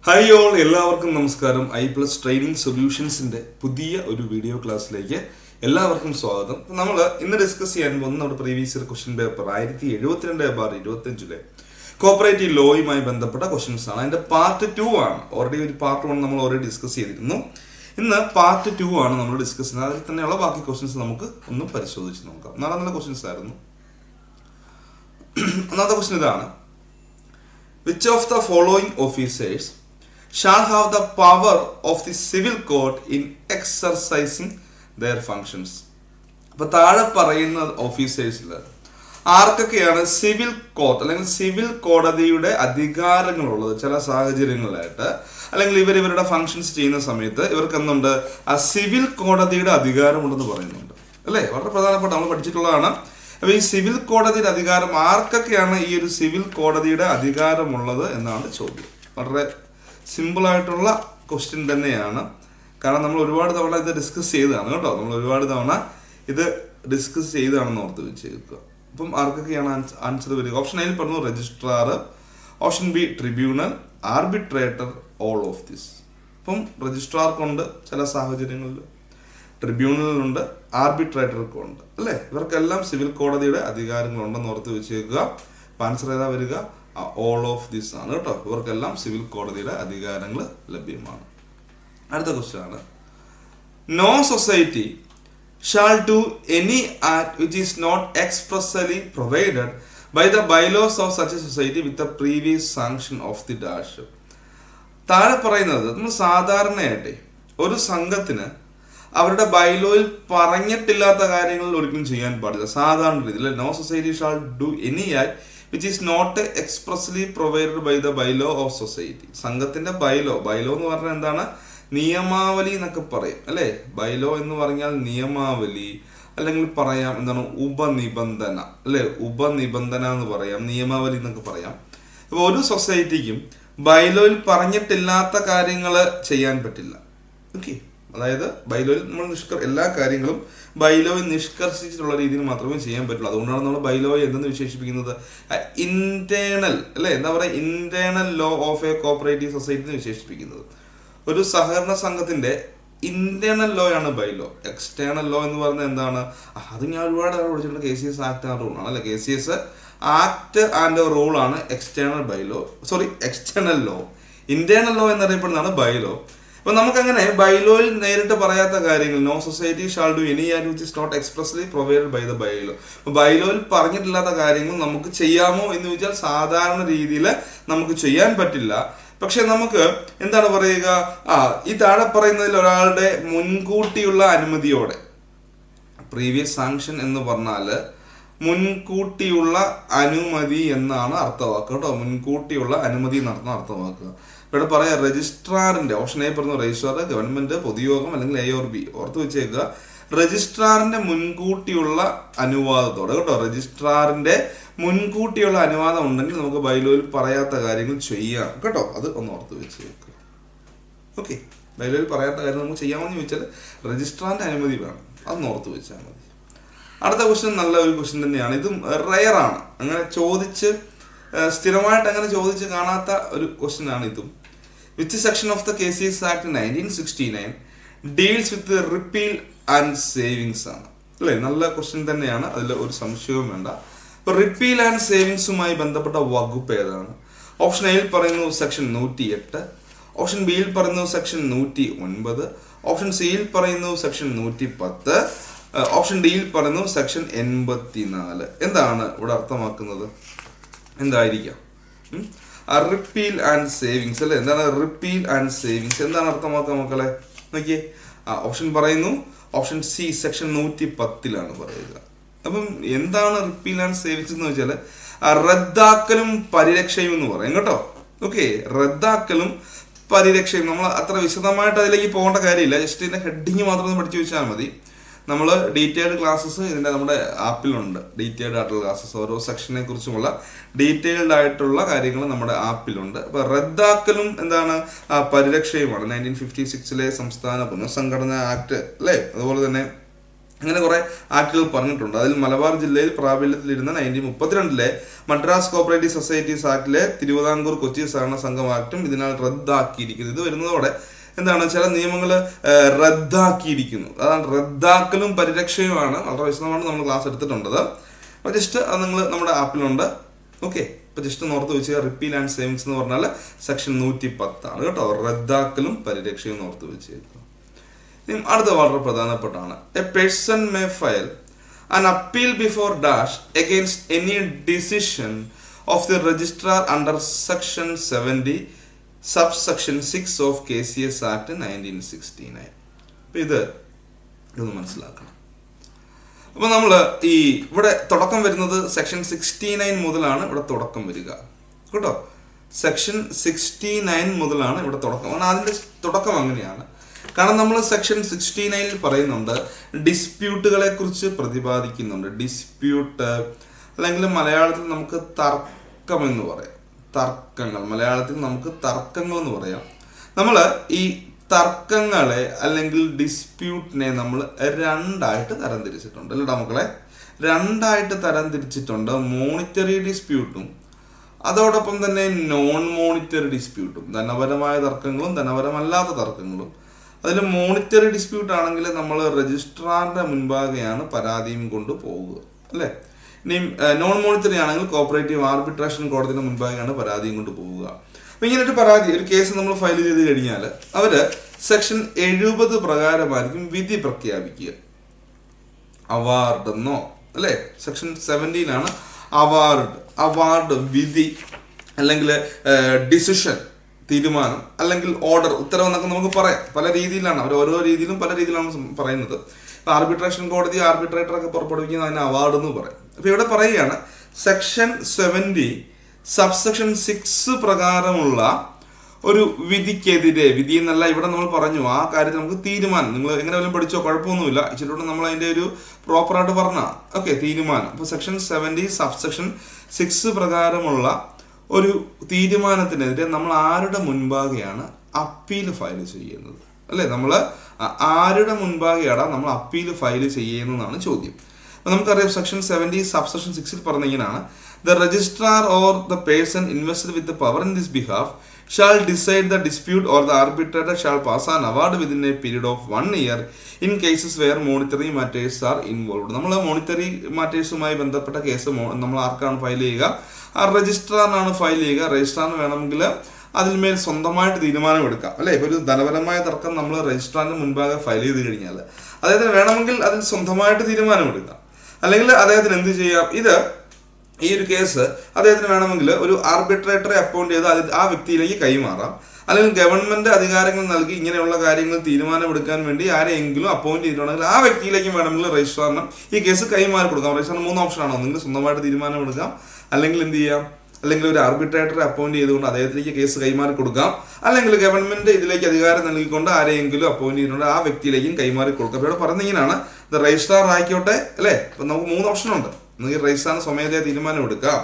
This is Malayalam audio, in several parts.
ഹായ് ഓൾ, എല്ലാവർക്കും നമസ്കാരം. I+ ട്രെയിനിങ് സൊല്യൂഷൻസിന്റെ പുതിയ ഒരു വീഡിയോ ക്ലാസ്സിലേക്ക് എല്ലാവർക്കും സ്വാഗതം. നമ്മൾ ഇന്ന് ഡിസ്കസ് ചെയ്യാൻ പോകുന്ന നമ്മുടെ previous year question paper 1072/25 cooperative ലോയുമായി ബന്ധപ്പെട്ട ക്വസ്റ്റ്യൻസ് ആണ്. അതിന്റെ പാർട്ട് 2 ആണ്. ഓൾറെഡി ഒരു പാർട്ട് 1 നമ്മൾ ഓൾറെഡി ഡിസ്കസ് ചെയ്തിരുന്നു. ഇന്ന് പാർട്ട് 2 ആണ് നമ്മൾ ഡിസ്കസ് ചെയ്യുന്നത്. അതിൽ തന്നെയുള്ള ബാക്കി ക്വസ്റ്റ്യൻസ് നമുക്ക് ഒന്ന് പരിശോധിച്ച് നോക്കാം. നല്ല ക്വസ്റ്റ്യൻസ് ആയിരുന്നു. ഒന്നാമത്തെ ക്വസ്റ്റ്യൻ ഇതാണ്: Which of the following officers shall have the power of the civil court in exercising their functions? അപ്പൊ താഴെ പറയുന്ന ഓഫീസേഴ്സിൽ ആർക്കൊക്കെയാണ് സിവിൽ കോർട്ട് അല്ലെങ്കിൽ സിവിൽ കോടതിയുടെ അധികാരങ്ങളുള്ളത്? ചില സാഹചര്യങ്ങളിലായിട്ട് അല്ലെങ്കിൽ ഇവരുടെ ഫങ്ഷൻസ് ചെയ്യുന്ന സമയത്ത് ഇവർക്ക് എന്തുണ്ട്? ആ സിവിൽ കോടതിയുടെ അധികാരമുണ്ടെന്ന് പറയുന്നുണ്ട്, അല്ലേ? വളരെ പ്രധാനപ്പെട്ട നമ്മൾ പഠിച്ചിട്ടുള്ളതാണ്. അപ്പൊ ഈ സിവിൽ കോടതിയുടെ അധികാരം ആർക്കൊക്കെയാണ് ഈ ഒരു സിവിൽ കോടതിയുടെ അധികാരമുള്ളത് എന്നാണ് ചോദ്യം. വളരെ സിമ്പിൾ ആയിട്ടുള്ള ക്വസ്റ്റ്യൻ തന്നെയാണ്. കാരണം നമ്മൾ ഒരുപാട് തവണ ഇത് ഡിസ്കസ് ചെയ്തതാണ് കേട്ടോ. നമ്മൾ ഒരുപാട് തവണ ഇത് ഡിസ്കസ് ചെയ്തതാണെന്ന് ഓർത്ത് വെച്ചേക്കുക. അപ്പം ആർക്കൊക്കെയാണ് ആൻസർ വരിക? ഓപ്ഷൻ എയിൽ പറഞ്ഞു registrar, option B tribunal, arbitrator, all of this. അപ്പം രജിസ്ട്രാർക്കുണ്ട് ചില സാഹചര്യങ്ങളിൽ, ട്രിബ്യൂണലിലുണ്ട്, ആർബിട്രേറ്റർക്കും ഉണ്ട്, അല്ലേ? ഇവർക്കെല്ലാം സിവിൽ കോടതിയുടെ അധികാരങ്ങളുണ്ടെന്ന് ഓർത്ത് വെച്ചേക്കുക. ആൻസർ ഏതാ വരിക? ഓൾ ഓഫ് ദിസ് ആണ് കേട്ടോ. ഇവർക്കെല്ലാം സിവിൽ കോടതിയുടെ അധികാരങ്ങൾ ലഭ്യമാണ്. അടുത്ത ക്വസ്റ്റ്യൻ ആണ്: no society shall do any act which is not expressly provided by the bylaws of such a society with the previous sanction of the dash. താഴെ പറയുന്നത് നമ്മൾ സാധാരണയായിട്ട് ഒരു സംഘത്തിന് അവരുടെ ബൈലോയിൽ പറഞ്ഞിട്ടില്ലാത്ത കാര്യങ്ങൾ ഒരിക്കലും ചെയ്യാൻ പാടില്ല. സാധാരണ രീതിയിൽ no society shall do any act which is not expressly provided by the bylaw of society. സംഘത്തിന്റെ ബൈലോ എന്ന് പറഞ്ഞാൽ എന്താണ്? നിയമാവലി എന്നൊക്കെ പറയും, അല്ലേ? ബൈലോ എന്ന് പറഞ്ഞാൽ നിയമാവലി, അല്ലെങ്കിൽ പറയാം എന്താണ്? ഉപനിബന്ധന, അല്ലെ? ഉപനിബന്ധന എന്ന് പറയാം, നിയമാവലി എന്നൊക്കെ പറയാം. അപ്പൊ ഒരു സൊസൈറ്റിക്കും ബൈലോയിൽ പറഞ്ഞിട്ടില്ലാത്ത കാര്യങ്ങൾ ചെയ്യാൻ പറ്റില്ല. ഓക്കെ, അതായത് ബൈലോയിൽ നമ്മൾ എല്ലാ കാര്യങ്ങളും ബൈലോയിൽ നിഷ്കർഷിച്ചിട്ടുള്ള രീതിയിൽ മാത്രമേ ചെയ്യാൻ പറ്റുള്ളൂ. അതുകൊണ്ടാണ് നമ്മൾ ബൈലോയെ എന്തെന്ന് വിശേഷിപ്പിക്കുന്നത്? ഇന്റേണൽ, അല്ലെ? എന്താ പറയുക? Internal law of A cooperative society എന്ന് വിശേഷിപ്പിക്കുന്നത്. ഒരു സഹകരണ സംഘത്തിന്റെ ഇന്റേണൽ ലോ ആണ് ബൈലോ. എക്സ്റ്റേണൽ ലോ എന്ന് പറഞ്ഞാൽ എന്താണ്? അത് ഞാൻ ഒരുപാട് പഠിച്ചിട്ടുണ്ട്. KCS ആക്ട് ആൻഡ് റൂൾ ആണ്, അല്ലെ? KCS ആക്ട് ആൻഡ് റൂൾ ആണ് എക്സ്റ്റേണൽ ലോ. ഇന്റേണൽ ലോ എന്നറിയപ്പെടുന്നതാണ് ബൈലോ. അപ്പൊ നമുക്കങ്ങനെ ബൈലോയിൽ നേരിട്ട് പറയാത്ത കാര്യങ്ങൾ, no society shall do any act which is not expressly provided by the bylaw. അപ്പൊ ബൈലോയിൽ പറഞ്ഞിട്ടില്ലാത്ത കാര്യങ്ങൾ നമുക്ക് ചെയ്യാമോ എന്ന് ചോദിച്ചാൽ സാധാരണ രീതിയിൽ നമുക്ക് ചെയ്യാൻ പറ്റില്ല. പക്ഷെ നമുക്ക് എന്താണ് പറയുക? ഈ താഴെ പറയുന്നതിൽ ഒരാളുടെ മുൻകൂട്ടിയുള്ള അനുമതിയോടെ, പ്രീവിയസ് സാങ്ഷൻ എന്ന് പറഞ്ഞാല് മുൻകൂട്ടിയുള്ള അനുമതി എന്നാണ് അർത്ഥമാക്കുക കേട്ടോ. മുൻകൂട്ടിയുള്ള അനുമതി നടത്തുന്ന അർത്ഥമാക്കുക. ഇവിടെ പറയാം രജിസ്ട്രാറിന്റെ, ഓപ്ഷൻ എ പറഞ്ഞു രജിസ്ട്രാർ, ഗവൺമെന്റ്, പൊതുയോഗം അല്ലെങ്കിൽ A or B. ഓർത്ത് വെച്ചേക്കുക, രജിസ്ട്രാറിന്റെ മുൻകൂട്ടിയുള്ള അനുവാദത്തോടെ കേട്ടോ. രജിസ്ട്രാറിന്റെ മുൻകൂട്ടിയുള്ള അനുവാദം ഉണ്ടെങ്കിൽ നമുക്ക് ബൈലോയിൽ പറയാത്ത കാര്യങ്ങൾ ചെയ്യാം കേട്ടോ. അത് ഒന്ന് ഓർത്ത് വെച്ചേക്കുക. ഓക്കെ, ബൈലോയിൽ പറയാത്ത കാര്യം നമുക്ക് ചെയ്യാമെന്ന് ചോദിച്ചാൽ രജിസ്ട്രാറിന്റെ അനുമതി വേണം. അതൊന്ന് ഓർത്ത് വെച്ചാൽ മതി. അടുത്ത ക്വസ്റ്റ്യൻ നല്ല ഒരു ക്വസ്റ്റ്യൻ തന്നെയാണ്. ഇതും റെയർ ആണ്, അങ്ങനെ ചോദിച്ച് സ്ഥിരമായിട്ട് അങ്ങനെ ചോദിച്ച് കാണാത്ത ഒരു ക്വസ്റ്റ്യൻ ആണ് ഇതും. Which section of the KCS act 1969 deals with repeal and savings ആണ്, അല്ലേ? നല്ല ക്വസ്റ്റ്യൻ തന്നെയാണ്, അതിൽ ഒരു സംശയവും വേണ്ട. അപ്പൊ റിപ്പീൽ ആൻഡ് സേവിങ്സുമായി ബന്ധപ്പെട്ട വകുപ്പ് ഏതാണ്? ഓപ്ഷൻ എയിൽ പറയുന്നു സെക്ഷൻ 108, ഓപ്ഷൻ ബിയിൽ പറയുന്നു സെക്ഷൻ 109, ഓപ്ഷൻ സിയിൽ പറയുന്നു സെക്ഷൻ 110, ഓപ്ഷൻ ഡിയിൽ പറയുന്നു സെക്ഷൻ 84. എന്താണ് ഇവിടെ അർത്ഥമാക്കുന്നത്? എന്തായിരിക്കാം? റിപ്പീൽ ആൻഡ് സേവിങ്സ്, അല്ലെ? എന്താണ് റിപ്പീൽ ആൻഡ് സേവിങ്സ്? എന്താണ് അർത്ഥമാക്കുക മക്കളെ? നോക്കിയേ, ഓപ്ഷൻ പറയുന്നു ഓപ്ഷൻ സി സെക്ഷൻ 110 പറയുക. അപ്പം എന്താണ് റിപ്പീൽ ആൻഡ് സേവിങ്സ് എന്ന് വെച്ചാൽ റദ്ദാക്കലും പരിരക്ഷയും എന്ന് പറയും കേട്ടോ. ഓക്കെ, റദ്ദാക്കലും പരിരക്ഷയും. നമ്മൾ അത്ര വിശദമായിട്ട് അതിലേക്ക് പോകേണ്ട കാര്യമില്ല, ജസ്റ്റ് ഇതിന്റെ ഹെഡിങ് മാത്രം പഠിച്ചു വെച്ചാൽ മതി. നമ്മൾ ഡീറ്റെയിൽഡ് ക്ലാസ്സസ് ഇതിൻ്റെ നമ്മുടെ ആപ്പിലുണ്ട്. ഡീറ്റെയിൽഡ് ആയിട്ടുള്ള ക്ലാസ്സസ്, ഓരോ സെക്ഷനെ കുറിച്ചുമുള്ള ഡീറ്റെയിൽഡ് ആയിട്ടുള്ള കാര്യങ്ങൾ നമ്മുടെ ആപ്പിലുണ്ട്. അപ്പോൾ റദ്ദാക്കലും എന്താണ്? പരിരക്ഷയുമാണ്. 1956 സംസ്ഥാന പുനഃസംഘടനാ ആക്ട്, അല്ലേ? അതുപോലെ തന്നെ അങ്ങനെ കുറെ ആക്ടുകൾ പറഞ്ഞിട്ടുണ്ട്. അതിൽ മലബാർ ജില്ലയിൽ പ്രാബല്യത്തിലിരുന്ന 1932 മദ്രാസ് കോപ്പറേറ്റീവ് സൊസൈറ്റീസ് ആക്ടിലെ തിരുവിതാംകൂർ കൊച്ചി സഹകരണ സംഘം ആക്ടും ഇതിനാൽ റദ്ദാക്കിയിരിക്കുന്നു. ഇത് വരുന്നതോടെ എന്താണ്, ചില നിയമങ്ങൾ റദ്ദാക്കിയിരിക്കുന്നു. അതാണ് റദ്ദാക്കലും പരിരക്ഷയുമാണ്. വളരെ വിശദമാണ് നമ്മൾ ക്ലാസ് എടുത്തിട്ടുള്ളത്. അപ്പോൾ ജസ്റ്റ് അത് നിങ്ങൾ നമ്മുടെ ആപ്പിലുണ്ട്. ഓക്കെ, അപ്പോൾ ജസ്റ്റ് ഓർത്ത് വെച്ച് റിപ്പീൽ ആൻഡ് സേവിങ്സ് എന്ന് പറഞ്ഞാൽ സെക്ഷൻ 110 ആണ് കേട്ടോ. റദ്ദാക്കലും പരിരക്ഷയും ഓർത്ത് വെച്ചേക്കും. അടുത്ത വളരെ പ്രധാനപ്പെട്ടാണ്, a person may file an appeal before dash against any decision of the registrar under section 70 subsection 6 of KCS Act 1969. അപ്പോൾ ഇതൊന്ന് മനസ്സിലാക്കണം. അപ്പോൾ നമ്മൾ ഈ ഇവിടെ തുടക്കം വരുന്നത് സെക്ഷൻ 69 മുതലാണ് ഇവിടെ തുടക്കം വരിക കേട്ടോ. സെക്ഷൻ 69 മുതലാണ് ഇവിടെ തുടക്കം. കാരണം അതിൻ്റെ തുടക്കം അങ്ങനെയാണ്. കാരണം നമ്മൾ സെക്ഷൻ 69 പറയുന്നുണ്ട്, ഡിസ്പ്യൂട്ടുകളെ കുറിച്ച് പ്രതിപാദിക്കുന്നുണ്ട്. ഡിസ്പ്യൂട്ട് അല്ലെങ്കിൽ മലയാളത്തിൽ നമുക്ക് തർക്കം എന്ന് പറയാം. തർക്കങ്ങൾ, മലയാളത്തിൽ നമുക്ക് തർക്കങ്ങൾ എന്ന് പറയാം. നമ്മൾ ഈ തർക്കങ്ങളെ അല്ലെങ്കിൽ ഡിസ്പ്യൂട്ടിനെ നമ്മൾ രണ്ടായിട്ട് തരംതിരിച്ചിട്ടുണ്ട് അല്ലേടാ മക്കളെ. രണ്ടായിട്ട് തരംതിരിച്ചിട്ടുണ്ട്. മോണിറ്ററി ഡിസ്പ്യൂട്ടും അതോടൊപ്പം തന്നെ നോൺ മോണിറ്ററി ഡിസ്പ്യൂട്ടും. ധനപരമായ തർക്കങ്ങളും ധനപരമല്ലാത്ത തർക്കങ്ങളും. അതിൽ മോണിറ്ററി ഡിസ്പ്യൂട്ട് ആണെങ്കിൽ നമ്മൾ രജിസ്ട്രാറിന്റെ മുൻപാകെയാണ് പരാതിയും കൊണ്ട് പോവുക അല്ലേ. ഇനി നോൺ മോണിറ്ററി ആണെങ്കിൽ കോപ്പറേറ്റീവ് ആർബിട്രേഷൻ കോടതിയുടെ മുൻപാകെയാണ് പരാതിയും കൊണ്ട് പോവുക. അപ്പൊ ഇങ്ങനെ ഒരു കേസ് നമ്മൾ ഫയൽ ചെയ്ത് കഴിഞ്ഞാൽ അവര് സെക്ഷൻ 70 പ്രകാരമായിരിക്കും വിധി പ്രഖ്യാപിക്കുക. അവാർഡ് എന്നോ അല്ലെ, സെക്ഷൻ 70 അവാർഡ് വിധി അല്ലെങ്കിൽ ഡിസിഷൻ തീരുമാനം അല്ലെങ്കിൽ ഓർഡർ ഉത്തരവെന്നൊക്കെ നമുക്ക് പറയാം. പല രീതിയിലാണ്, അവർ ഓരോ രീതിയിലും പല രീതിയിലാണ് പറയുന്നത്. ആർബിട്രേഷൻ കോടതി ആർബിട്രേറ്ററൊക്കെ പുറപ്പെടുവിക്കുന്ന അതിന് അവാർഡ് എന്ന് പറയും. അപ്പൊ ഇവിടെ പറയുകയാണ് സെക്ഷൻ 70 സബ്സെക്ഷൻ 6 പ്രകാരമുള്ള ഒരു വിധിക്കെതിരെ, വിധി എന്നല്ല ഇവിടെ നമ്മൾ പറഞ്ഞു, ആ കാര്യത്തിൽ നമുക്ക് തീരുമാനം, നിങ്ങൾ എങ്ങനെ വല്ലതും പഠിച്ചോ കുഴപ്പമൊന്നുമില്ല, ഇച്ചിരി നമ്മൾ അതിന്റെ ഒരു പ്രോപ്പറായിട്ട് പറഞ്ഞ ഓക്കെ തീരുമാനം. അപ്പൊ സെക്ഷൻ 70 സബ്സെക്ഷൻ 6 പ്രകാരമുള്ള ഒരു തീരുമാനത്തിനെതിരെ നമ്മൾ ആരുടെ മുൻപാകെയാണ് അപ്പീൽ ഫയൽ ചെയ്യുന്നത് അല്ലെ. നമ്മൾ ആരുടെ മുൻപാകെയാണ് നമ്മൾ അപ്പീൽ ഫയൽ ചെയ്യുന്നതാണ് ചോദ്യം. അപ്പൊ നമുക്കറിയാം സെക്ഷൻ 70 സബ്സെക്ഷൻ 6 പറഞ്ഞ ഇങ്ങനെയാണ്, the registrar or the person invested with power in this behalf shall decide the dispute or the arbitrator shall pass an award within a period of 1 year in cases where monetary matters are involved. നമ്മൾ മോണിറ്ററി മാറ്റേഴ്സുമായി ബന്ധപ്പെട്ട കേസ് നമ്മൾ ആർക്കാണ് ഫയൽ ചെയ്യുക? ആ രജിസ്ട്രാറിനാണ് ഫയൽ ചെയ്യുക. രജിസ്ട്രാറിന് വേണമെങ്കിൽ അതിന്മേൽ സ്വന്തമായിട്ട് തീരുമാനമെടുക്കാം അല്ലെ. ഇപ്പൊ ഒരു ധനപരമായ തർക്കം നമ്മൾ രജിസ്ട്രാറിന് മുൻപാകെ ഫയൽ ചെയ്ത് കഴിഞ്ഞാൽ അദ്ദേഹത്തിന് വേണമെങ്കിൽ അതിൽ സ്വന്തമായിട്ട് തീരുമാനമെടുക്കാം. അല്ലെങ്കിൽ അദ്ദേഹത്തിന് എന്ത് ചെയ്യാം, ഈ ഒരു കേസ് അദ്ദേഹത്തിന് വേണമെങ്കിൽ ഒരു ആർബിട്രേറ്ററെ അപ്പോയിന്റ് ചെയ്ത് ആ വ്യക്തിയിലേക്ക് കൈമാറാം. അല്ലെങ്കിൽ ഗവൺമെന്റ് അധികാരങ്ങൾ നൽകി ഇങ്ങനെയുള്ള കാര്യങ്ങൾ തീരുമാനമെടുക്കാൻ വേണ്ടി ആരെയെങ്കിലും അപ്പോയിന്റ് ചെയ്തിട്ടുണ്ടെങ്കിൽ ആ വ്യക്തിയിലേക്ക് വേണമെങ്കിൽ രജിസ്ട്രാറിന് ഈ കേസ് കൈമാറി കൊടുക്കാം. രജിസ്ട്രാറിന് 3 ഓപ്ഷനാണോ, നിങ്ങൾ സ്വന്തമായിട്ട് തീരുമാനമെടുക്കാം, അല്ലെങ്കിൽ എന്ത് ചെയ്യാം, അല്ലെങ്കിൽ ഒരു ആർബിട്രേറ്ററെ അപ്പോയിന്റ് ചെയ്തുകൊണ്ട് അദ്ദേഹത്തിലേക്ക് കേസ് കൈമാറി കൊടുക്കാം, അല്ലെങ്കിൽ ഗവൺമെന്റ് ഇതിലേക്ക് അധികാരം നൽകിക്കൊണ്ട് ആരെയെങ്കിലും അപ്പോയിന്റ് ചെയ്തിട്ടുണ്ട് ആ വ്യക്തിയിലേക്കും കൈമാറി കൊടുക്കാം. അപ്പോൾ ഇവിടെ പറഞ്ഞിങ്ങനെയാണ്, ഇത് രജിസ്ട്രാർ ആയിക്കോട്ടെ അല്ലേ. അപ്പൊ നമുക്ക് 3 ഓപ്ഷൻ ഉണ്ട്. നിങ്ങൾക്ക് രജിസ്ട്രാറിന് സ്വമേധയാ തീരുമാനം എടുക്കാം,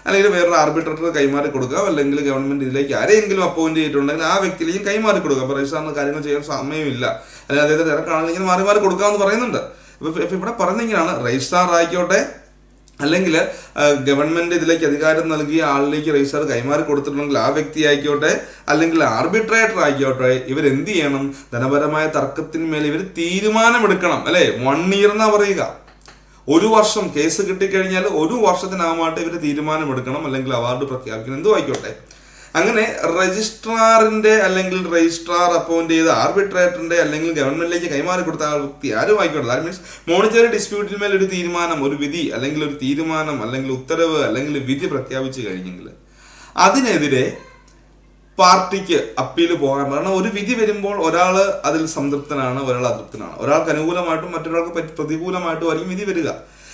അല്ലെങ്കിൽ വേറൊരു ആർബിട്രേറ്റർ കൈമാറി കൊടുക്കാം, അല്ലെങ്കിൽ ഗവൺമെന്റ് ഇതിലേക്ക് ആരെയെങ്കിലും അപ്പോയിന്റ് ചെയ്തിട്ടുണ്ടെങ്കിൽ ആ വ്യക്തിയിലേക്കും കൈമാറി കൊടുക്കാം. അപ്പോൾ രജിസ്ട്രാറിന് കാര്യങ്ങൾ ചെയ്യാൻ സമയമില്ല, അല്ലെങ്കിൽ അദ്ദേഹത്തെ തിരക്കാണെങ്കിൽ ഇങ്ങനെ മാറി കൊടുക്കാമെന്ന് പറയുന്നുണ്ട്. ഇപ്പൊ ഇവിടെ പറഞ്ഞിങ്ങനെയാണ്, രജിസ്ട്രാർ ആയിക്കോട്ടെ അല്ലെങ്കിൽ ഗവൺമെന്റ് ഇതിലേക്ക് അധികാരം നൽകിയ ആളിലേക്ക് രജിസ്ട്രാർ കൈമാറി കൊടുത്തിട്ടുണ്ടെങ്കിൽ ആ വ്യക്തി ആയിക്കോട്ടെ, അല്ലെങ്കിൽ ആർബിട്രേറ്റർ ആയിക്കോട്ടെ, ഇവരെന്ത് ചെയ്യണം, ധനപരമായ തർക്കത്തിന്മേൽ ഇവർ തീരുമാനമെടുക്കണം അല്ലെ. 1 year എന്നാ പറയുക. 1 വർഷം കേസ് കിട്ടിക്കഴിഞ്ഞാൽ 1 വർഷത്തിനകമായിട്ട് ഇവർ തീരുമാനമെടുക്കണം, അല്ലെങ്കിൽ അവാർഡ് പ്രഖ്യാപിക്കണം, എന്തും ആയിക്കോട്ടെ. അങ്ങനെ രജിസ്ട്രാറിന്റെ അല്ലെങ്കിൽ രജിസ്ട്രാർ അപ്പോയിന്റ് ചെയ്ത ആർബിട്രേറ്ററിന്റെ അല്ലെങ്കിൽ ഗവൺമെന്റിലേക്ക് കൈമാറി കൊടുത്ത ആ വ്യക്തി ആരും ആയിക്കോട്ടെ, ദാറ്റ് മീൻസ് മോണിറ്ററി ഡിസ്പ്യൂട്ടിന്മേൽ ഒരു തീരുമാനം, ഒരു വിധി അല്ലെങ്കിൽ ഒരു തീരുമാനം അല്ലെങ്കിൽ ഉത്തരവ് അല്ലെങ്കിൽ വിധി പ്രഖ്യാപിച്ചു കഴിഞ്ഞെങ്കിൽ അതിനെതിരെ പാർട്ടിക്ക് അപ്പീൽ പോകാൻ. കാരണം ഒരു വിധി വരുമ്പോൾ ഒരാൾ അതിൽ സംതൃപ്തനാണ്, ഒരാൾ അതൃപ്തനാണ്. ഒരാൾക്ക് അനുകൂലമായിട്ടും മറ്റൊരാൾക്ക് പ്രതികൂലമായിട്ടും ആയിരിക്കും വിധി വരിക.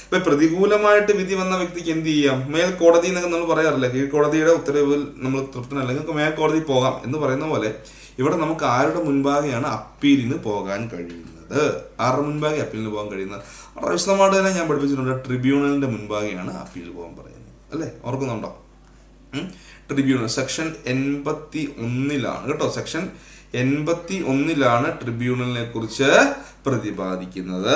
ഇപ്പൊ പ്രതികൂലമായിട്ട് വിധി വന്ന വ്യക്തിക്ക് എന്ത് ചെയ്യാം, മേൽക്കോടതി എന്നൊക്കെ നമ്മൾ പറയാറില്ല, കീഴ്ക്കോടതിയുടെ ഉത്തരവിൽ നമ്മൾ തൃപ്തനല്ലെങ്കിൽ മേൽക്കോടതി പോകാം എന്ന് പറയുന്ന പോലെ ഇവിടെ നമുക്ക് ആരുടെ മുൻപാകെയാണ് അപ്പീലിന് പോകാൻ കഴിയുന്നത്? ആരുടെ മുൻപാകെ അപ്പീലിന് പോകാൻ കഴിയുന്നത്? വളരെ വിശദമായിട്ട് തന്നെ ഞാൻ പഠിപ്പിച്ചിട്ടുണ്ട്. ട്രിബ്യൂണലിന്റെ മുൻപാകെയാണ് അപ്പീൽ പോകാൻ പറയുന്നത് അല്ലേ, ഓർക്കുന്നുണ്ടോ? ട്രിബ്യൂണൽ സെക്ഷൻ 81 കേട്ടോ. സെക്ഷൻ 81 ട്രിബ്യൂണലിനെ കുറിച്ച് പ്രതിപാദിക്കുന്നത്.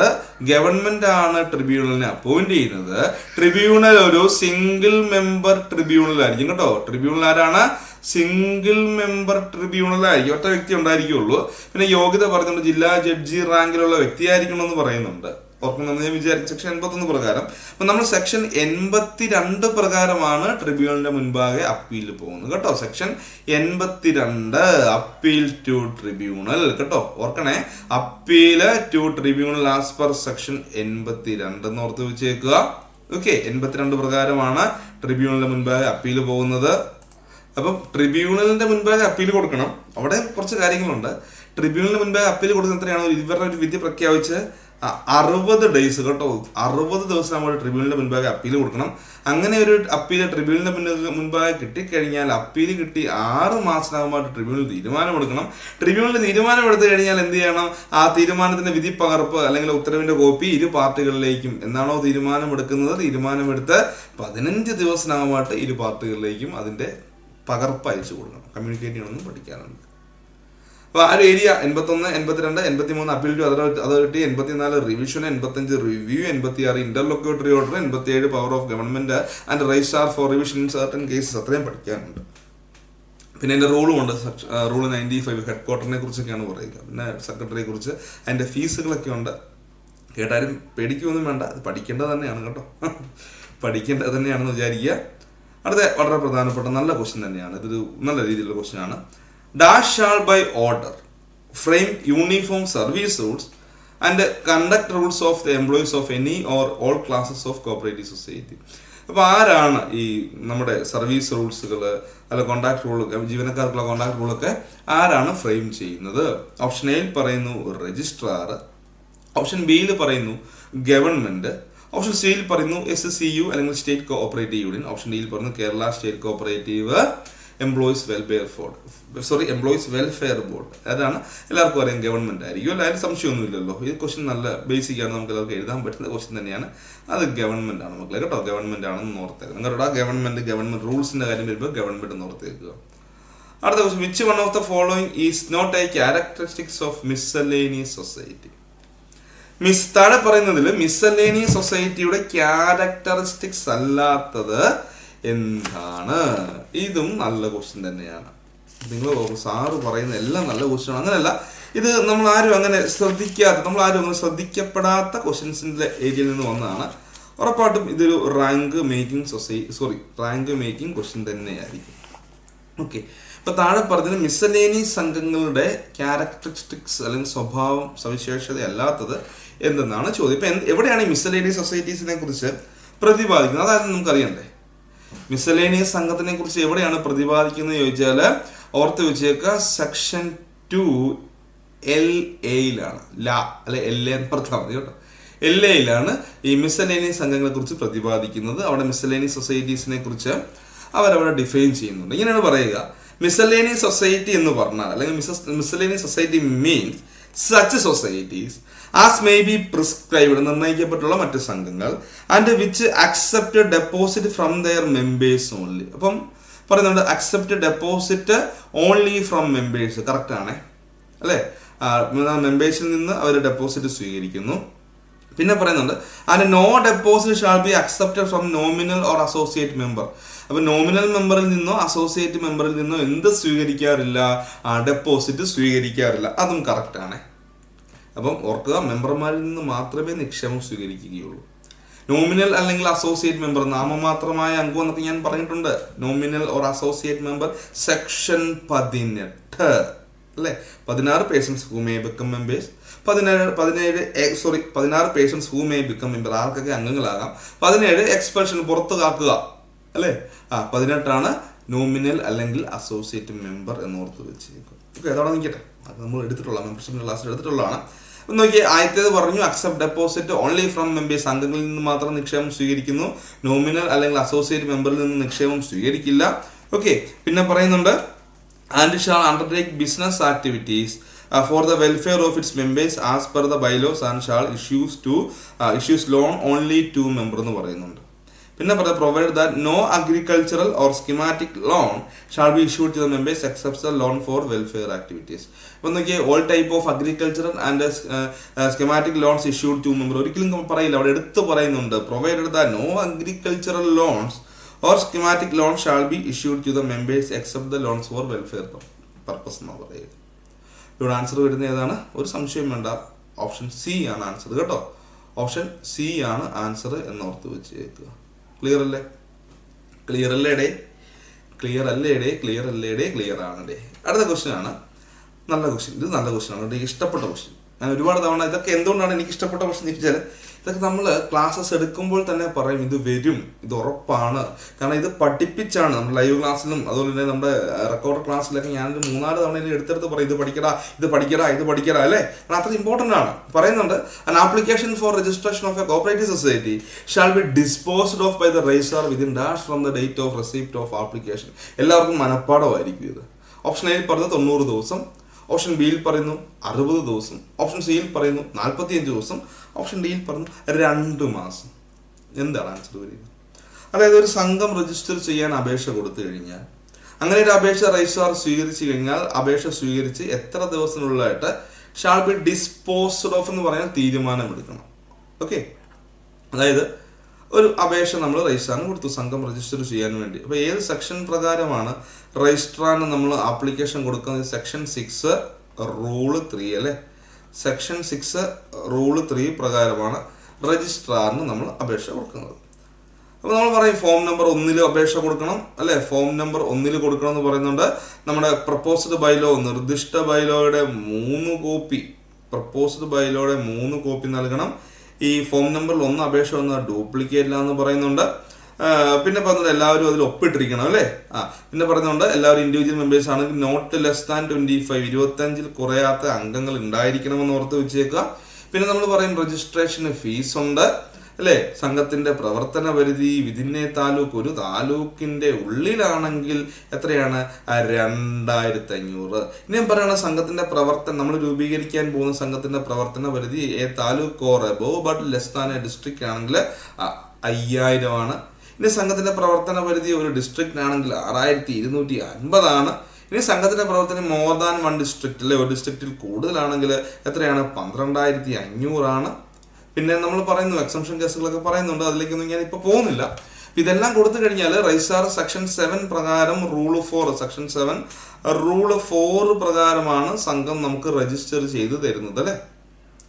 ഗവൺമെന്റ് ആണ് ട്രിബ്യൂണലിനെ അപ്പോയിന്റ് ചെയ്യുന്നത്. ട്രിബ്യൂണൽ ഒരു സിംഗിൾ മെമ്പർ ട്രിബ്യൂണൽ ആയിരിക്കും കേട്ടോ. ട്രിബ്യൂണൽ ആരാണ്? സിംഗിൾ മെമ്പർ ട്രിബ്യൂണൽ ആയിരിക്കും, ഒറ്റ വ്യക്തി ഉണ്ടായിരിക്കുള്ളൂ. പിന്നെ യോഗ്യത പറയുന്നുണ്ട്, ജില്ലാ ജഡ്ജി റാങ്കിലുള്ള വ്യക്തിയായിരിക്കണം എന്ന് പറയുന്നുണ്ട്. ഓർക്കണം, ഞാൻ വിചാരിക്കും സെക്ഷൻ 81 പ്രകാരം. അപ്പൊ നമ്മൾ സെക്ഷൻ 82 പ്രകാരമാണ് ട്രിബ്യൂണലിന്റെ മുൻപാകെ അപ്പീൽ പോകുന്നത് കേട്ടോ. സെക്ഷൻ 82 അപ്പീൽ ടു ട്രിബ്യൂണൽ കേട്ടോ. ഓർക്കണേ, appeal to tribunal as per section 82 എന്ന് ഓർത്ത് വെച്ചേക്കുക. ഓക്കെ, 82 പ്രകാരമാണ് ട്രിബ്യൂണലിന്റെ മുൻപാകെ അപ്പീൽ പോകുന്നത്. അപ്പം ട്രിബ്യൂണലിന്റെ മുൻപാകെ അപ്പീൽ കൊടുക്കണം. അവിടെ കുറച്ച് കാര്യങ്ങളുണ്ട്. ട്രിബ്യൂണലിന് മുൻപാകെ അപ്പീൽ കൊടുക്കുന്ന എത്രയാണ്? ഇവരുടെ ഒരു വിധി പ്രഖ്യാപിച്ച് 60 ഡേയ്സ് കേട്ടോ. 60 ദിവസം നമ്മൾ ട്രിബ്യൂണലിന്റെ മുൻപാകെ അപ്പീൽ കൊടുക്കണം. അങ്ങനെ ഒരു അപ്പീൽ ട്രിബ്യൂണലിന്റെ മുൻപാകെ കിട്ടിക്കഴിഞ്ഞാൽ, അപ്പീൽ കിട്ടി 6 മാസത്തിനകമായിട്ട് ട്രിബ്യൂണൽ തീരുമാനമെടുക്കണം. ട്രിബ്യൂണൽ തീരുമാനം എടുത്തു കഴിഞ്ഞാൽ എന്ത് ചെയ്യണം? ആ തീരുമാനത്തിന്റെ വിധി പകർപ്പ് അല്ലെങ്കിൽ ഉത്തരവിന്റെ കോപ്പി ഇരു പാർട്ടികളിലേക്കും എന്നാണോ തീരുമാനമെടുക്കുന്നത്, തീരുമാനമെടുത്ത് 15 ദിവസത്തിനകമായിട്ട് ഇരു പാർട്ടികളിലേക്കും അതിന്റെ പകർപ്പ് അയച്ചു കൊടുക്കണം. കമ്മ്യൂണിക്കേറ്റ് ചെയ്യണമെന്ന് പഠിക്കാറുണ്ട്. അപ്പോൾ ആ ഒരു area 81, 82, 83 appeal to authority, 84 revision, 85 review, 86 interlocutory order, 87 power of government and registrar for revision in certain cases. അത്രയും പഠിക്കാനുണ്ട്. പിന്നെ എൻ്റെ റൂളും ഉണ്ട്. റൂൾ 95 ഹെഡ് ക്വാർട്ടറിനെ കുറിച്ചൊക്കെയാണ് പറയുക. പിന്നെ സെക്രട്ടറിയെ കുറിച്ച് അതിൻ്റെ ഫീസുകളൊക്കെ ഉണ്ട്. കേട്ടാലും പേടിക്കൊന്നും വേണ്ട, അത് പഠിക്കേണ്ടത് തന്നെയാണ് കേട്ടോ. പഠിക്കേണ്ടത് തന്നെയാണെന്ന് വിചാരിക്കുക. അടുത്ത വളരെ പ്രധാനപ്പെട്ട നല്ല ക്വസ്റ്റ്യൻ തന്നെയാണ്. ഇതൊരു നല്ല രീതിയിലുള്ള ക്വസ്റ്റ്യൻ ആണ്. Dash shall by order frame uniform service rules and conduct rules of the employees of any or all classes of cooperative society. അപ്പോൾ ആരാണ് ഈ നമ്മുടെ സർവീസ് റൂൾസുകൾ അല്ല കോൺട്രാക്ട് റൂൾ, ജീവനക്കാർക്കുള്ള കോൺട്രാക്ട് റൂളൊക്കെ ആരാണ് ഫ്രെയിം ചെയ്യുന്നത്? ഓപ്ഷൻ എയിൽ പറയുന്നു രജിസ്ട്രാർ, ഓപ്ഷൻ ബിയിൽ പറയുന്നു ഗവൺമെന്റ്, ഓപ്ഷൻ സിയിൽ പറയുന്നു SCU അല്ലെങ്കിൽ സ്റ്റേറ്റ് കോഓപ്പറേറ്റീവ് യൂണിയൻ, ഓപ്ഷൻ ഡിയിൽ പറയുന്നു Kerala state cooperative employees welfare board. അതാണ് എല്ലാവർക്കും അറിയാം, ഗവൺമെന്റ് ആയിരിക്കും. അതിന് സംശയമൊന്നുമില്ലല്ലോ. ഈ ക്വസ്റ്റ്യൻ നല്ല ബേസിക് ആണ്, നമുക്ക് എല്ലാവർക്കും എഴുതാൻ പറ്റുന്ന ക്വസ്റ്റ്യൻ തന്നെയാണ്. അത് ഗവൺമെന്റ് ആണ് മക്കളെ കേട്ടോ. ഗവൺമെന്റ് ആണെന്ന് ഓർത്തേക്കുക. നിങ്ങളുടെ ഗവൺമെന്റ് റൂൾസിന്റെ കാര്യം വരുമ്പോൾ ഗവൺമെന്റ് എന്ന് ഓർത്തേക്കുക. അടുത്ത question, which one of the following is not a characteristics of miscellaneous society? താഴെ പറയുന്നതിൽ മിസ്സലേനിയസ് സൊസൈറ്റിയുടെ ക്യാരക്ടറിസ്റ്റിക്സ് അല്ലാത്തത് എന്താണ്? ഇതും നല്ല ക്വസ്റ്റ്യൻ തന്നെയാണ്. നിങ്ങൾ സാറ് പറയുന്ന എല്ലാം നല്ല ക്വസ്റ്റ്യൻ ആണ്. അങ്ങനെയല്ല, ഇത് നമ്മൾ ആരും അങ്ങനെ ശ്രദ്ധിക്കപ്പെടാത്ത ക്വസ്റ്റ്യൻസിന്റെ ഏരിയയിൽ നിന്ന് വന്നതാണ്. ഉറപ്പായിട്ടും ഇതൊരു റാങ്ക് മേക്കിംഗ് ക്വസ്റ്റ്യൻ തന്നെയായിരിക്കും. ഓക്കെ, ഇപ്പൊ താഴെ പറഞ്ഞത് മിസ്സലേനിയസ് സംഘങ്ങളുടെ ക്യാരക്ടറിസ്റ്റിക്സ് അല്ലെങ്കിൽ സ്വഭാവം സവിശേഷത അല്ലാത്തത് എന്തെന്നാണ് ചോദ്യം. ഇപ്പൊ എവിടെയാണ് ഈ മിസ്സലേനിയസ് സൊസൈറ്റീസിനെ കുറിച്ച് പ്രതിപാദിക്കുന്നത്? അതായത് നമുക്കറിയണ്ടേ, മിസ്സലേനിയസ് സംഘത്തിനെ കുറിച്ച് എവിടെയാണ് പ്രതിപാദിക്കുന്നത് ചോദിച്ചാൽ ഓർത്ത് വെച്ചേക്കുക, സെക്ഷൻ 2LAയിലാണ്. കേട്ടോ, LAയിലാണ് ഈ മിസ്സലേനിയസ് സംഘങ്ങളെ കുറിച്ച് പ്രതിപാദിക്കുന്നത്. അവിടെ മിസ്സലേനിയസ് സൊസൈറ്റീസിനെ കുറിച്ച് അവരവിടെ ഡിഫൈൻ ചെയ്യുന്നുണ്ട്. ഇങ്ങനെയാണ് പറയുക, മിസ്സലേനിയസ് സൊസൈറ്റി എന്ന് പറഞ്ഞാൽ അല്ലെങ്കിൽ miscellaneous society means such societies as may be prescribed നിർണ്ണയിക്കപ്പെട്ടുള്ള മറ്റ് സംഘങ്ങൾ and which accept deposit from their members only. അപ്പം പറയുന്നുണ്ട് accept deposit only from members. Correct ആണേ അല്ലേ? മെമ്പേഴ്സിൽ നിന്ന് അവർ ഡെപ്പോസിറ്റ് സ്വീകരിക്കുന്നു. പിന്നെ പറയുന്നുണ്ട് and no deposit shall be accepted from nominal or associate member. അപ്പൊ നോമിനൽ മെമ്പറിൽ നിന്നോ അസോസിയേറ്റ് മെമ്പറിൽ നിന്നോ എന്ത് സ്വീകരിക്കാറില്ല? ഡെപ്പോസിറ്റ് സ്വീകരിക്കാറില്ല. അതും കറക്റ്റ് ആണ്. അപ്പം ഓർക്കുക, മെമ്പർമാരിൽ നിന്ന് മാത്രമേ നിക്ഷേപം സ്വീകരിക്കുകയുള്ളൂ. നോമിനൽ അല്ലെങ്കിൽ അസോസിയേറ്റ് മെമ്പർ നാമമാത്രമായ അംഗം എന്നൊക്കെ ഞാൻ പറഞ്ഞിട്ടുണ്ട്. Nominal or associate member section 18 അല്ലെ, 16 persons who may become members, 16 persons who may become member, ആർക്കൊക്കെ അംഗങ്ങളാകാം. 17 എക്സ്പെൽഷൻ പുറത്തു കാക്കുക അല്ലേ. 18 നോമിനൽ അല്ലെങ്കിൽ അസോസിയേറ്റ് മെമ്പർ എന്നോർത്ത് വെച്ചേക്കും. ഓക്കെ, അതോടെ നിൽക്കട്ടെ. അത് നമ്മൾ എടുത്തിട്ടുള്ള മെമ്പർഷിപ്പിന്റെ ക്ലാസ്സിൽ എടുത്തിട്ടുള്ളതാണ്. നോക്കിയേ, ആദ്യത്തേത് പറഞ്ഞു accept deposit only from members, അംഗങ്ങളിൽ നിന്ന് മാത്രം നിക്ഷേപം സ്വീകരിക്കുന്നു. നോമിനൽ അല്ലെങ്കിൽ അസോസിയേറ്റ് മെമ്പറിൽ നിന്ന് നിക്ഷേപം സ്വീകരിക്കില്ല. ഓക്കെ, പിന്നെ പറയുന്നുണ്ട് and shall undertake business activities for the welfare of its members as per the bylaws and shall issues loan only to member എന്ന് പറയുന്നുണ്ട്. പിന്നെ പറയാം provide that no agricultural or schematic loan shall be issued to the members except the loan for welfare activities. അപ്പോൾ നോക്കിയാൽ all type of agricultural and schematic loans issued to member ഒരിക്കലും പറയില്ല, അവിടെ എടുത്ത് പറയുന്നുണ്ട് provide that no agricultural loans or schematic loan shall be issued to the members except the loans for welfare purpose എന്നാണ് പറയുന്നത്. ഇവിടെ ആൻസർ വരുന്ന ഏതാണ്? ഒരു സംശയം വേണ്ട, ഓപ്ഷൻ സി ആണ് ആൻസർ കേട്ടോ. ഓപ്ഷൻ സി ആണ് ആൻസർ എന്നോർത്ത് വെച്ചേക്കുക. ക്ലിയർ അല്ലേ? ക്ലിയർ അല്ലേടേ? ക്ലിയർ അല്ലേടേ? ക്ലിയർ അല്ലേടേ? ക്ലിയർ ആണല്ലേ? അടുത്ത ക്വസ്റ്റ്യൻ ആണ്, നല്ല ക്വസ്റ്റ്യൻ. ഇത് നല്ല ക്വസ്റ്റ്യൻ ആണ്, എനിക്ക് ഇഷ്ടപ്പെട്ട ക്വസ്റ്റ്യൻ. ഞാൻ ഒരുപാട് തവണ ഇതൊക്കെ എന്തുകൊണ്ടാണ് എനിക്ക് ഇഷ്ടപ്പെട്ട ക്വസ്റ്റ്യൻ ചോദിച്ചാൽ ഇതൊക്കെ നമ്മൾ ക്ലാസ്സസ് എടുക്കുമ്പോൾ തന്നെ പറയും ഇത് വരും, ഇത് ഉറപ്പാണ്. കാരണം ഇത് പഠിപ്പിച്ചാണ് നമ്മൾ ലൈവ് ക്ലാസ്സിലും അതുപോലെ തന്നെ നമ്മുടെ റെക്കോർഡ് ക്ലാസ്സിലൊക്കെ ഞാനൊരു 3-4 തവണ എടുത്തെടുത്ത് പറയും ഇത് പഠിക്കടാ, ഇത് പഠിക്കടാ, ഇത് പഠിക്കടാ അല്ലേ? കാരണം അത്ര ഇമ്പോർട്ടൻ്റ് ആണ്. പറയുന്നുണ്ട് an application for registration of a cooperative society shall be disposed of by the registrar within dash from the date of receipt of application. എല്ലാവർക്കും മനഃപ്പാടമായിരിക്കും ഇത്. ഓപ്ഷൻ എയിൽ പറഞ്ഞത് 90 ദിവസം, ഓപ്ഷൻ ബിയിൽ പറയുന്നു 60 ദിവസം, ഓപ്ഷൻ സിയിൽ പറയുന്നു 45 ദിവസം, ഓപ്ഷൻ ഡിയിൽ പറയുന്നു 2 മാസം. എന്താണ് ആൻസർ വരിക? അതായത് ഒരു സംഘം രജിസ്റ്റർ ചെയ്യാൻ അപേക്ഷ കൊടുത്തു കഴിഞ്ഞാൽ, അങ്ങനെ ഒരു അപേക്ഷ രജിസ്ട്രാർ സ്വീകരിച്ചു കഴിഞ്ഞാൽ അപേക്ഷ സ്വീകരിച്ച് എത്ര ദിവസത്തിനുള്ളതായിട്ട് ഷാൾ ബി ഡിസ്പോസ്ഡ് ഓഫ് എന്ന് പറയാൻ തീരുമാനമെടുക്കണം. ഓക്കെ, അതായത് ഒരു അപേക്ഷ നമ്മൾ രജിസ്ട്രാറിന് കൊടുത്തു സംഘം രജിസ്റ്റർ ചെയ്യാൻ വേണ്ടി. അപ്പോൾ ഏത് സെക്ഷൻ പ്രകാരമാണ് രജിസ്ട്രാറിന് നമ്മൾ ആപ്ലിക്കേഷൻ കൊടുക്കുന്നത്? സെക്ഷൻ 6 റൂള് 3 അല്ലേ? സെക്ഷൻ 6 റൂള് 3 പ്രകാരമാണ് രജിസ്ട്രാറിന് നമ്മൾ അപേക്ഷ കൊടുക്കുന്നത്. അപ്പോൾ നമ്മൾ പറയും ഫോം നമ്പർ 1 അപേക്ഷ കൊടുക്കണം അല്ലേ? ഫോം നമ്പർ 1 കൊടുക്കണം എന്ന് പറയുന്നുണ്ട്. നമ്മുടെ പ്രപ്പോസ്ഡ് ബൈലോ, നിർദ്ദിഷ്ട ബൈലോയുടെ 3 കോപ്പി, പ്രപ്പോസ്ഡ് ബൈലോയുടെ 3 കോപ്പി നൽകണം. ഈ ഫോം നമ്പറിൽ 1 അപേക്ഷ വന്ന ഡ്യൂപ്ലിക്കേറ്റ് എന്ന് പറയുന്നുണ്ട്. പിന്നെ പറഞ്ഞത് എല്ലാവരും അതിൽ ഒപ്പിട്ടിരിക്കണം അല്ലേ? പിന്നെ പറയുന്നുണ്ട് എല്ലാവരും ഇൻഡിവിജ്വൽ മെമ്പേഴ്സ് ആണെങ്കിൽ നോട്ട് ലെസ് ദാൻ 25, 25 കുറയാത്ത അംഗങ്ങൾ ഉണ്ടായിരിക്കണമെന്ന് ഓർത്ത് വെച്ചേക്കുക. പിന്നെ നമ്മൾ പറയും രജിസ്ട്രേഷന് ഫീസ് ഉണ്ട് അല്ലേ? സംഘത്തിന്റെ പ്രവർത്തന പരിധി വിതിന്നെ താലൂക്ക്, ഒരു താലൂക്കിന്റെ ഉള്ളിലാണെങ്കിൽ എത്രയാണ്? 2500. ഇനിയും പറയണ സംഘത്തിന്റെ പ്രവർത്തനം, നമ്മൾ രൂപീകരിക്കാൻ പോകുന്ന സംഘത്തിന്റെ പ്രവർത്തന പരിധി taluk or above but less than A district ആണെങ്കിൽ 5000 ആണ്. ഇനി സംഘത്തിന്റെ പ്രവർത്തന പരിധി ഒരു ഡിസ്ട്രിക്റ്റ് ആണെങ്കിൽ 6250 ഇനി സംഘത്തിന്റെ പ്രവർത്തനം മോർ ദാൻ 1 ഡിസ്ട്രിക്റ്റ് അല്ലെ, ഒരു ഡിസ്ട്രിക്റ്റിൽ കൂടുതലാണെങ്കിൽ എത്രയാണ്? 12500. പിന്നെ നമ്മൾ പറയുന്നു എക്സംഷൻ കേസുകളൊക്കെ പറയുന്നുണ്ട്, അതിലേക്കൊന്നും ഞാൻ ഇപ്പോൾ പോകുന്നില്ല. ഇതെല്ലാം കൊടുത്തു കഴിഞ്ഞാൽ രജിസ്ട്രാർ സെക്ഷൻ 7 പ്രകാരം റൂള് 4, സെക്ഷൻ 7 റൂള് 4 പ്രകാരമാണ് സംഘം നമുക്ക് രജിസ്റ്റർ ചെയ്ത് തരുന്നത് അല്ലേ?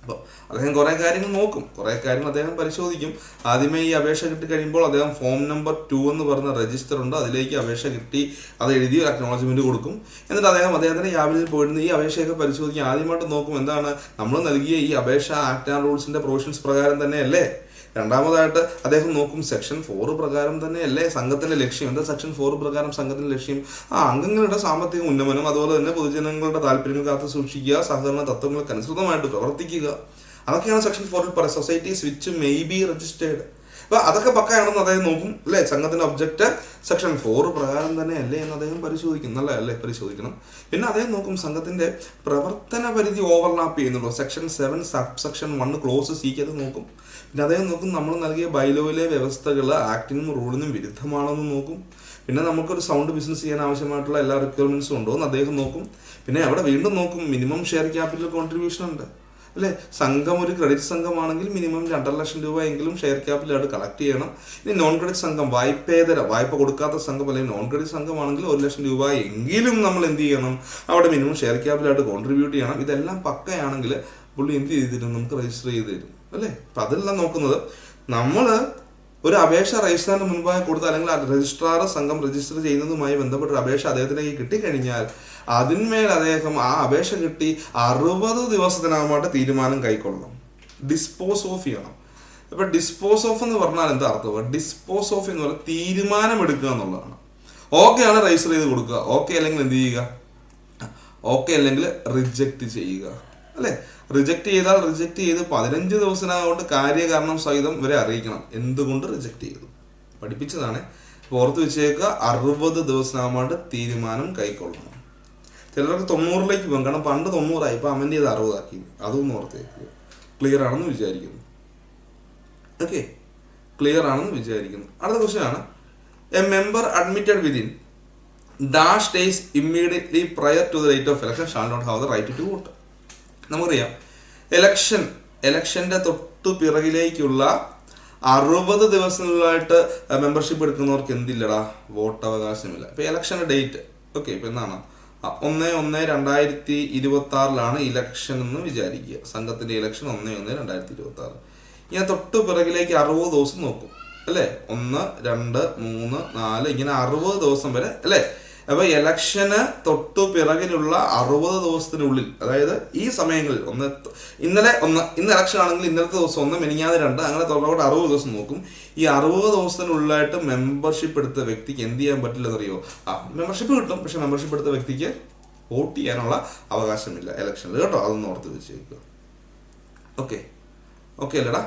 അപ്പോൾ അദ്ദേഹം കുറേ കാര്യങ്ങൾ നോക്കും, കുറേ കാര്യങ്ങൾ അദ്ദേഹം പരിശോധിക്കും. ആദ്യമേ ഈ അപേക്ഷ കിട്ടി കഴിയുമ്പോൾ അദ്ദേഹം ഫോം നമ്പർ 2 എന്ന് പറഞ്ഞ രജിസ്റ്റർ ഉണ്ട്, അതിലേക്ക് അപേക്ഷ കിട്ടി അത് എഴുതി ഒരു അക്നോളജ്മെന്റ് കൊടുക്കും. എന്നിട്ട് അദ്ദേഹത്തിന് യാവിൽ പോയിരുന്ന് ഈ അപേക്ഷയൊക്കെ പരിശോധിക്കും. ആദ്യമായിട്ട് നോക്കും എന്താണ് നമ്മൾ നൽകിയ ഈ അപേക്ഷ ആക്ട് ആൻഡ് റൂൾസിന്റെ പ്രൊവിഷൻസ് പ്രകാരം തന്നെയല്ലേ? രണ്ടാമതായിട്ട് അദ്ദേഹം നോക്കും സെക്ഷൻ 4 പ്രകാരം തന്നെയല്ലേ സംഘത്തിന്റെ ലക്ഷ്യം? എന്താ സെക്ഷൻ 4 പ്രകാരം സംഘത്തിന്റെ ലക്ഷ്യം? അംഗങ്ങളുടെ സാമ്പത്തിക ഉന്നമനം, അതുപോലെ തന്നെ പൊതുജനങ്ങളുടെ താല്പര്യങ്ങൾ കാത്തു സൂക്ഷിക്കുക, സഹകരണ തത്വങ്ങൾക്ക് അനുസൃതമായിട്ട് പ്രവർത്തിക്കുക, അതൊക്കെയാണ് സെക്ഷൻ 4ൽ പറയുന്നത്. Societies which may be registered. അപ്പൊ അതൊക്കെ പക്കയാണെന്ന് അദ്ദേഹം നോക്കും അല്ലെ? സംഘത്തിന്റെ ഒബ്ജക്റ്റ് സെക്ഷൻ 4 പ്രകാരം തന്നെ അല്ലേ എന്ന് അദ്ദേഹം പരിശോധിക്കും. നല്ല അല്ലേ? പരിശോധിക്കണം. പിന്നെ അദ്ദേഹം നോക്കും സംഘത്തിന്റെ പ്രവർത്തന പരിധി ഓവർലാപ്പ് ചെയ്യുന്നുണ്ടോ? സെക്ഷൻ 7 സബ് സെക്ഷൻ 1 ക്ലോസ് സിക്ക് അത് നോക്കും. പിന്നെ അദ്ദേഹം നോക്കും നമ്മൾ നൽകിയ ബൈലോയിലെ വ്യവസ്ഥകൾ ആക്ടിനും റൂളിനും വിരുദ്ധമാണെന്ന് നോക്കും. പിന്നെ നമുക്കൊരു സൗണ്ട് ബിസിനസ് ചെയ്യാൻ ആവശ്യമായിട്ടുള്ള എല്ലാ റിക്വയർമെന്റ്സും ഉണ്ടോ എന്ന് അദ്ദേഹം നോക്കും. പിന്നെ അവിടെ വീണ്ടും നോക്കും മിനിമം ഷെയർ ക്യാപിറ്റൽ കോൺട്രിബ്യൂഷൻ ഉണ്ട് അല്ലേ? സംഘം ഒരു ക്രെഡിറ്റ് സംഘമാണെങ്കിൽ മിനിമം 2,00,000 രൂപ എങ്കിലും ഷെയർ ക്യാപിറ്റലായിട്ട് കളക്ട് ചെയ്യണം. ഇനി നോൺ ക്രെഡിറ്റ് സംഘം, വായ്പ കൊടുക്കാത്ത സംഘം അല്ലെങ്കിൽ നോൺ ക്രെഡിറ്റ് സംഘമാണെങ്കിൽ 1,00,000 രൂപ എങ്കിലും നമ്മൾ എന്ത് ചെയ്യണം? അവിടെ മിനിമം ഷെയർ ക്യാപിറ്റലായിട്ട് കോൺട്രിബ്യൂട്ട് ചെയ്യണം. ഇതെല്ലാം പക്കയാണെങ്കിൽ പുള്ളി എന്ത് ചെയ്തിട്ടും നമുക്ക് രജിസ്റ്റർ ചെയ്ത് തരും അല്ലേ? അപ്പം അതെല്ലാം നോക്കുന്നത് നമ്മൾ ഒരു അപേക്ഷ രജിസ്ട്രാറിന് മുൻപായി കൊടുത്താൽ അല്ലെങ്കിൽ രജിസ്ട്രാർ സംഘം രജിസ്റ്റർ ചെയ്യുന്നതുമായി ബന്ധപ്പെട്ട ഒരു അപേക്ഷ അദ്ദേഹത്തിലേക്ക് കിട്ടിക്കഴിഞ്ഞാൽ അതിന്മേൽ അദ്ദേഹം ആ അപേക്ഷ കിട്ടി 60 ദിവസത്തിനകമായിട്ട് തീരുമാനം കൈക്കൊള്ളണം, ഡിസ്പോസ് ഓഫ് ചെയ്യണം. ഇപ്പൊ ഡിസ്പോസ് ഓഫ് എന്ന് പറഞ്ഞാൽ എന്താ അർത്ഥം? ഡിസ്പോസ് ഓഫ് എന്ന് പറഞ്ഞാൽ തീരുമാനം എടുക്കുക എന്നുള്ളതാണ്. ഓക്കെ ആണ് രജിസ്റ്റർ ചെയ്ത് കൊടുക്കുക, ഓക്കെ അല്ലെങ്കിൽ എന്ത് ചെയ്യുക? ഓക്കെ അല്ലെങ്കിൽ റിജക്റ്റ് ചെയ്യുക അല്ലെ? റിജക്റ്റ് ചെയ്താൽ റിജക്റ്റ് ചെയ്ത് 15 ദിവസത്തിനകത്ത് കാര്യകാരണം സഹിതം ഇവരെ അറിയിക്കണം എന്തുകൊണ്ട് റിജക്റ്റ് ചെയ്തു. പഠിപ്പിച്ചതാണ്, ഓർത്ത് വെച്ചേക്കുക. 60 ദിവസത്തിനകമായിട്ട് തീരുമാനം കൈക്കൊള്ളണം. ചിലർക്ക് 90ലേക്ക് പോകും, കാരണം പണ്ട് 90 ഇപ്പൊ അമൻഡ് ചെയ്ത് 60 ആക്കി. അതൊന്നും ഓർത്തേക്കുക. ക്ലിയർ ആണെന്ന് വിചാരിക്കുന്നു. ഓക്കെ, ക്ലിയർ ആണെന്ന് വിചാരിക്കുന്നു. അടുത്ത ക്വസ്റ്റ്യൻ ആണ്, a member admitted within dash days immediately prior to the date of election shall not have the right to vote. നമുക്കറിയാം ഇലക്ഷന്റെ തൊട്ടു പിറകിലേക്കുള്ള 60 ദിവസങ്ങളിലായിട്ട് മെമ്പർഷിപ്പ് എടുക്കുന്നവർക്ക് എന്തില്ലടാ, വോട്ടവകാശമില്ല. ഇപ്പൊ ഇലക്ഷന്റെ ഡേറ്റ് ഓക്കെ, ഇപ്പൊ എന്താണ് 1/1/2026 ഇലക്ഷൻ എന്ന് വിചാരിക്കുക. സംഘത്തിന്റെ ഇലക്ഷൻ 1/1/2026. ഇങ്ങനെ തൊട്ടു പിറകിലേക്ക് 60 ദിവസം നോക്കും അല്ലേ, 1, 2, 3, 4 ഇങ്ങനെ 60 ദിവസം വരെ അല്ലേ. അപ്പൊ ഇലക്ഷന് തൊട്ടു പിറകിലുള്ള 60 ദിവസത്തിനുള്ളിൽ, അതായത് ഈ സമയങ്ങളിൽ ഇന്ന് ഇലക്ഷൻ ആണെങ്കിൽ ഇന്നലത്തെ ദിവസം 1, മിനിഞ്ഞാന്ന് 2, അങ്ങനെ തുടർന്ന് 60 ദിവസം നോക്കും. ഈ 60 ദിവസത്തിനുള്ളിലായിട്ട് മെമ്പർഷിപ്പ് എടുത്ത വ്യക്തിക്ക് എന്ത് ചെയ്യാൻ പറ്റില്ലെന്നറിയോ? മെമ്പർഷിപ്പ് കിട്ടും, പക്ഷെ മെമ്പർഷിപ്പ് എടുത്ത വ്യക്തിക്ക് വോട്ട് ചെയ്യാനുള്ള അവകാശമില്ല ഇലക്ഷനിൽ കേട്ടോ. അതൊന്ന് ഓർത്ത് വെച്ചേക്കുക. ഓക്കെ അല്ലടാ.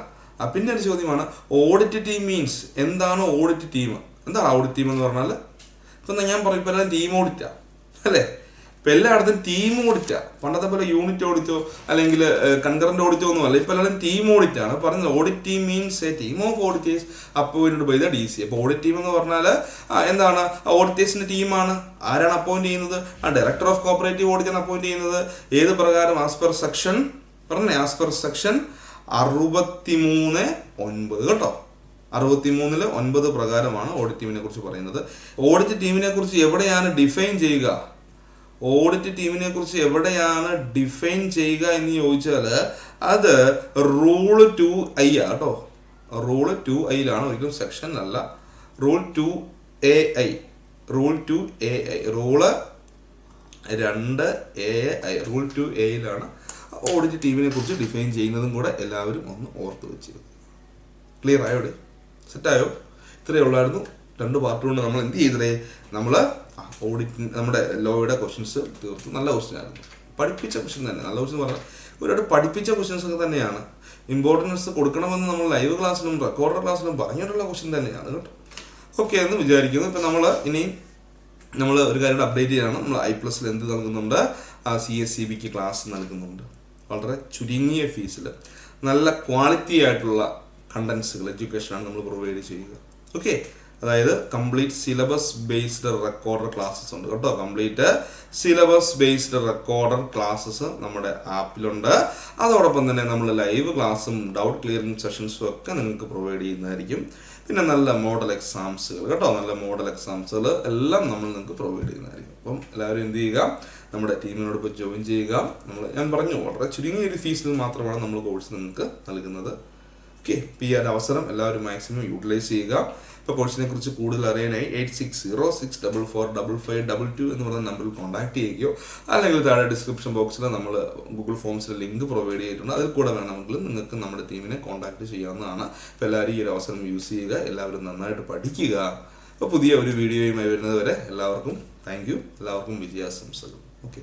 പിന്നെ ഒരു ചോദ്യമാണ്, ഓഡിറ്റ് ടീം മീൻസ് എന്താണ്? ഓഡിറ്റ് ടീം എന്താണ്? ഓഡിറ്റ് ടീം എന്ന് പറഞ്ഞാൽ ഇപ്പം ഞാൻ പറയും, ഇപ്പം എല്ലാം ടീം ഓഡിറ്റാ അല്ലേ. ഇപ്പം എല്ലായിടത്തും ടീം ഓഡിറ്റാ. പണ്ടത്തെ പോലെ യൂണിറ്റ് ഓഡിറ്റോ അല്ലെങ്കിൽ കൺകറന്റ് ഓഡിറ്റോ ഒന്നും അല്ല. ഇപ്പം എല്ലാം ടീം ഓഡിറ്റാണ് പറഞ്ഞത്. Audit team means a team of auditors appointed by the DC. അപ്പോൾ ഓഡിറ്റ് ടീം എന്ന് പറഞ്ഞാൽ എന്താണ്? ഓഡിറ്റേഴ്സിന്റെ ടീമാണ്. ആരാണ് അപ്പോയിന്റ് ചെയ്യുന്നത്? ഡയറക്ടർ ഓഫ് കോപ്പറേറ്റീവ് ഓഡിറ്റാണ് അപ്പോയിന്റ് ചെയ്യുന്നത്. ഏത് പ്രകാരം? ആസ് പെർ സെക്ഷൻ 63(9) കേട്ടോ. 63(9) പ്രകാരമാണ് ഓഡിറ്റ് ടീമിനെ കുറിച്ച് പറയുന്നത്. ഓഡിറ്റ് ടീമിനെ കുറിച്ച് എവിടെയാണ് ഡിഫൈൻ ചെയ്യുക? ഓഡിറ്റ് ടീമിനെ കുറിച്ച് എവിടെയാണ് ഡിഫൈൻ ചെയ്യുക എന്ന് ചോദിച്ചാൽ അത് റൂൾ 2I കേട്ടോ. റൂൾ 2Iലാണ്, ഒരിക്കലും സെക്ഷൻ അല്ല. Rule 2AI rule 2AI rule 2AI rule 2Aയിലാണ് ഓഡിറ്റ് ടീമിനെ കുറിച്ച് ഡിഫൈൻ ചെയ്യുന്നതും കൂടെ എല്ലാവരും ഒന്ന് ഓർത്ത് വെച്ചിരുന്നു. ക്ലിയർ ആയോടെ? സെറ്റായോ? ഇത്രയേ ഉള്ളായിരുന്നു. 2 പാർട്ട് കൊണ്ട് നമ്മൾ എന്ത് ചെയ്തേ? നമ്മൾ ഓഡിറ്റ് നമ്മുടെ ലോയുടെ ക്വസ്റ്റ്യൻസ് തീർത്തു. നല്ല ക്വസ്റ്റ്യൻ ആയിരുന്നു, പഠിപ്പിച്ച ക്വസ്റ്റ്യൻ തന്നെ. നല്ല ക്വസ്റ്റ്യൻ പറഞ്ഞാൽ ഒരുപാട് പഠിപ്പിച്ച ക്വസ്റ്റ്യൻസ് ഒക്കെ തന്നെയാണ്. ഇമ്പോർട്ടൻസ് കൊടുക്കണമെന്ന് നമ്മൾ ലൈവ് ക്ലാസ്സിലും റെക്കോർഡർ ക്ലാസ്സിലും പറഞ്ഞിട്ടുള്ള ക്വസ്റ്റ്യൻ തന്നെയാണ് കേട്ടോ. ഓക്കെ എന്ന് വിചാരിക്കുന്നു. ഇപ്പം നമ്മൾ ഒരു കാര്യം അപ്ഡേറ്റ് ചെയ്യണം. നമ്മൾ I+ എന്ത് നൽകുന്നുണ്ട്? CSCBക്ക് ക്ലാസ് നൽകുന്നുണ്ട്. വളരെ ചുരുങ്ങിയ ഫീസിൽ നല്ല ക്വാളിറ്റി ആയിട്ടുള്ള കണ്ടൻസുകൾ, എഡ്യൂക്കേഷനാണ് നമ്മൾ പ്രൊവൈഡ് ചെയ്യുക. ഓക്കെ, അതായത് complete syllabus based recorder classes ഉണ്ട് കേട്ടോ. Complete syllabus based recorder classes നമ്മുടെ ആപ്പിലുണ്ട്. അതോടൊപ്പം തന്നെ നമ്മൾ ലൈവ് ക്ലാസ്സും ഡൗട്ട് ക്ലിയറിംഗ് സെഷൻസും ഒക്കെ നിങ്ങൾക്ക് പ്രൊവൈഡ് ചെയ്യുന്നതായിരിക്കും. പിന്നെ നല്ല മോഡൽ എക്സാംസുകൾ കേട്ടോ, നല്ല മോഡൽ എക്സാംസുകൾ എല്ലാം നമ്മൾ നിങ്ങൾക്ക് പ്രൊവൈഡ് ചെയ്യുന്നതായിരിക്കും. അപ്പം എല്ലാവരും എന്ത് ചെയ്യുക? നമ്മുടെ ടീമിനോടൊപ്പം ജോയിൻ ചെയ്യുക. ഞാൻ പറഞ്ഞു, വളരെ ചുരുങ്ങിയൊരു ഫീസിൽ മാത്രമാണ് നമ്മൾ കോഴ്സ് നിങ്ങൾക്ക് നൽകുന്നത്. ഓക്കെ, ഈ ഒരു അവസരം എല്ലാവരും മാക്സിമം യൂട്ടിലൈസ് ചെയ്യുക. ഇപ്പോൾ കോഴ്സിനെ കുറിച്ച് കൂടുതൽ അറിയാനായി 8606445522 എന്ന് പറയുന്ന നമ്പറിൽ കോൺടാക്ട് ചെയ്യുകയോ അല്ലെങ്കിൽ താഴെ ഡിസ്ക്രിപ്ഷൻ ബോക്സിൽ നമ്മൾ ഗൂഗിൾ ഫോംസിൽ ലിങ്ക് പ്രൊവൈഡ് ചെയ്തിട്ടുണ്ട്. അതിൽ കൂടെ വേണമെങ്കിൽ നിങ്ങൾക്ക് നമ്മുടെ ടീമിനെ കോൺടാക്ട് ചെയ്യാവുന്നതാണ്. അപ്പോൾ എല്ലാവരും ഈ ഒരു അവസരം യൂസ് ചെയ്യുക. എല്ലാവരും നന്നായിട്ട് പഠിക്കുക. അപ്പോൾ പുതിയ ഒരു വീഡിയോയുമായി വരുന്നത് വരെ എല്ലാവർക്കും താങ്ക് യു. എല്ലാവർക്കും വിജയാശംസകൾ. ഓക്കെ.